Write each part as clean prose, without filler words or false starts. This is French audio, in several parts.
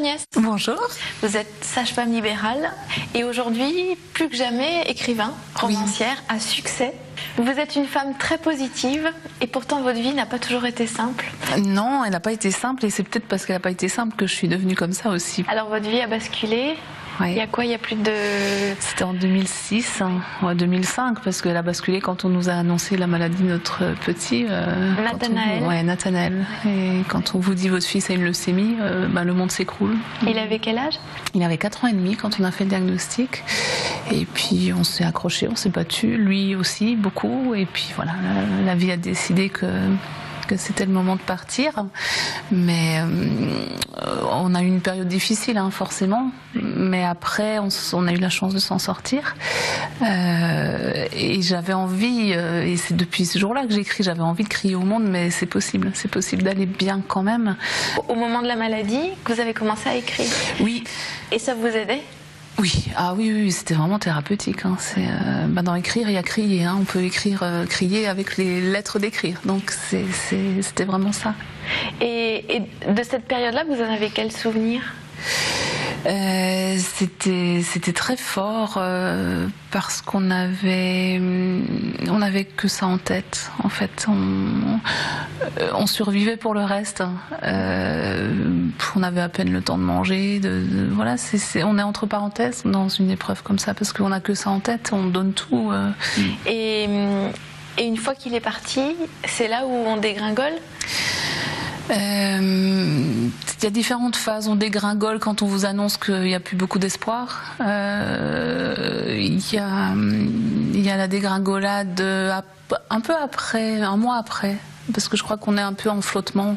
Agnès. Bonjour. Vous êtes sage-femme libérale et aujourd'hui, plus que jamais, écrivain, romancière à succès. Vous êtes une femme très positive et pourtant votre vie n'a pas toujours été simple. Non, elle n'a pas été simple et c'est peut-être parce qu'elle n'a pas été simple que je suis devenue comme ça aussi. Alors votre vie a basculé. Ouais. Il y a quoi? Il y a plus de... C'était en 2006, ouais, 2005, parce qu'elle a basculé quand on nous a annoncé la maladie de notre petit. Nathanaël. Ouais, Nathanaël. Et quand on vous dit votre fils a une leucémie, le monde s'écroule. Il avait quel âge? Il avait 4 ans et demi quand on a fait le diagnostic. Et puis on s'est accroché, on s'est battu, lui aussi beaucoup. Et puis voilà, la vie a décidé que c'était le moment de partir, mais on a eu une période difficile, hein, forcément, mais après on a eu la chance de s'en sortir, et j'avais envie, et c'est depuis ce jour-là que j'écris, j'avais envie de crier au monde, mais c'est possible d'aller bien quand même. Au moment de la maladie, vous avez commencé à écrire? Oui. Et ça vous aidait? Oui, ah oui, c'était vraiment thérapeutique. Hein. Dans écrire, il y a crier. Hein. On peut écrire, crier avec les lettres d'écrire. Donc c'était vraiment ça. Et de cette période-là, vous en avez quel souvenir? C'était très fort parce qu'on avait que ça en tête. En fait, on survivait pour le reste. On avait à peine le temps de manger. Voilà, on est entre parenthèses dans une épreuve comme ça parce qu'on a que ça en tête. On donne tout. Et une fois qu'il est parti, c'est là où on dégringole? Il y a différentes phases. On dégringole quand on vous annonce qu'il n'y a plus beaucoup d'espoir. Il y a la dégringolade un peu après, un mois après, parce que je crois qu'on est un peu en flottement.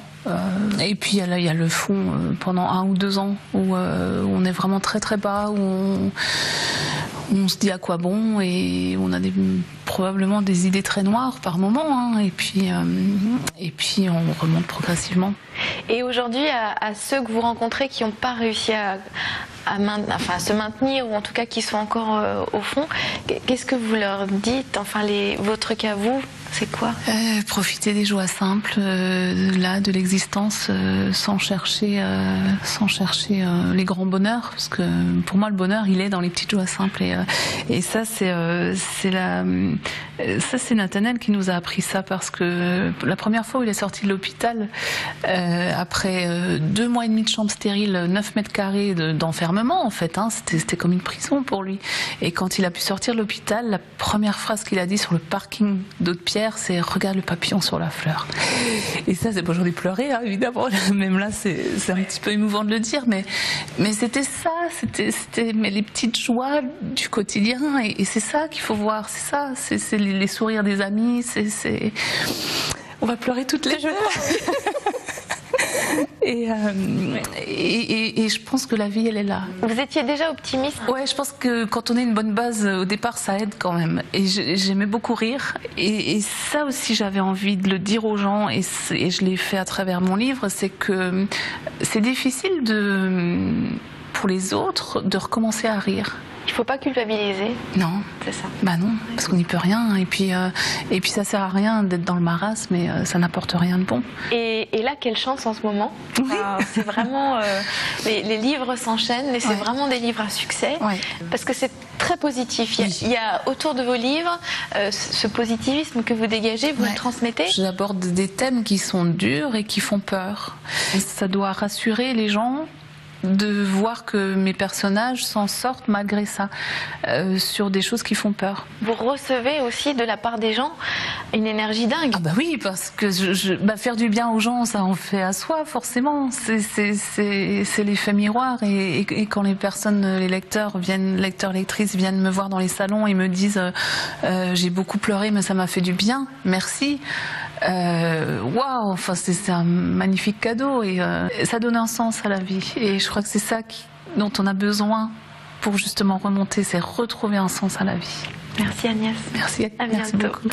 Et puis il y a le fond pendant 1 ou 2 ans où on est vraiment très très bas, où on se dit à quoi bon, et on a probablement des idées très noires par moment, hein, et puis on remonte progressivement. Et aujourd'hui, à ceux que vous rencontrez qui n'ont pas réussi à se maintenir, ou en tout cas qui sont encore au fond, qu'est-ce que vous leur dites? Enfin, votre cas, vous, c'est quoi? Profiter des joies simples, de l'existence, sans chercher les grands bonheurs, parce que pour moi le bonheur il est dans les petites joies simples, et ça c'est Nathanaël qui nous a appris ça, parce que la première fois où il est sorti de l'hôpital, après 2 mois et demi de chambre stérile, 9 mètres carrés d'enfermement en fait, hein, c'était comme une prison pour lui, et quand il a pu sortir de l'hôpital, la première phrase qu'il a dit sur le parking d'eau de Pierre, c'est: regarde le papillon sur la fleur. Et ça, c'est bon, j'en ai pleuré, hein, évidemment, même là c'est un petit peu émouvant de le dire, mais c'était ça, c'était les petites joies du quotidien, et c'est ça qu'il faut voir, c'est ça, c'est les sourires des amis, on va pleurer toutes les jours. Et je pense que la vie, elle est là. Vous étiez déjà optimiste? Ouais, je pense que quand on a une bonne base au départ, ça aide quand même. Et j'aimais beaucoup rire. Et ça aussi, j'avais envie de le dire aux gens, et je l'ai fait à travers mon livre, c'est que c'est difficile pour les autres de recommencer à rire. Il ne faut pas culpabiliser. Non. C'est ça. Bah non, parce qu'on n'y peut rien. Et puis ça sert à rien d'être dans le marasme, mais ça n'apporte rien de bon. Et là, quelle chance en ce moment. Oui. C'est vraiment... les livres s'enchaînent, et c'est vraiment des livres à succès. Ouais. Parce que c'est très positif. Il y a autour de vos livres ce positivisme que vous dégagez, vous le transmettez. J'aborde des thèmes qui sont durs et qui font peur. Et ça doit rassurer les gens de voir que mes personnages s'en sortent malgré ça, sur des choses qui font peur. Vous recevez aussi de la part des gens une énergie dingue. Ah bah oui, parce que faire du bien aux gens, ça en fait à soi, forcément. C'est l'effet miroir, et quand les personnes, les lecteurs, lectrices viennent me voir dans les salons et me disent j'ai beaucoup pleuré mais ça m'a fait du bien, merci. Waouh, enfin c'est un magnifique cadeau, et ça donne un sens à la vie, et je crois que c'est ça dont on a besoin pour justement remonter, c'est retrouver un sens à la vie. Merci Agnès. Merci, à bientôt. Merci beaucoup.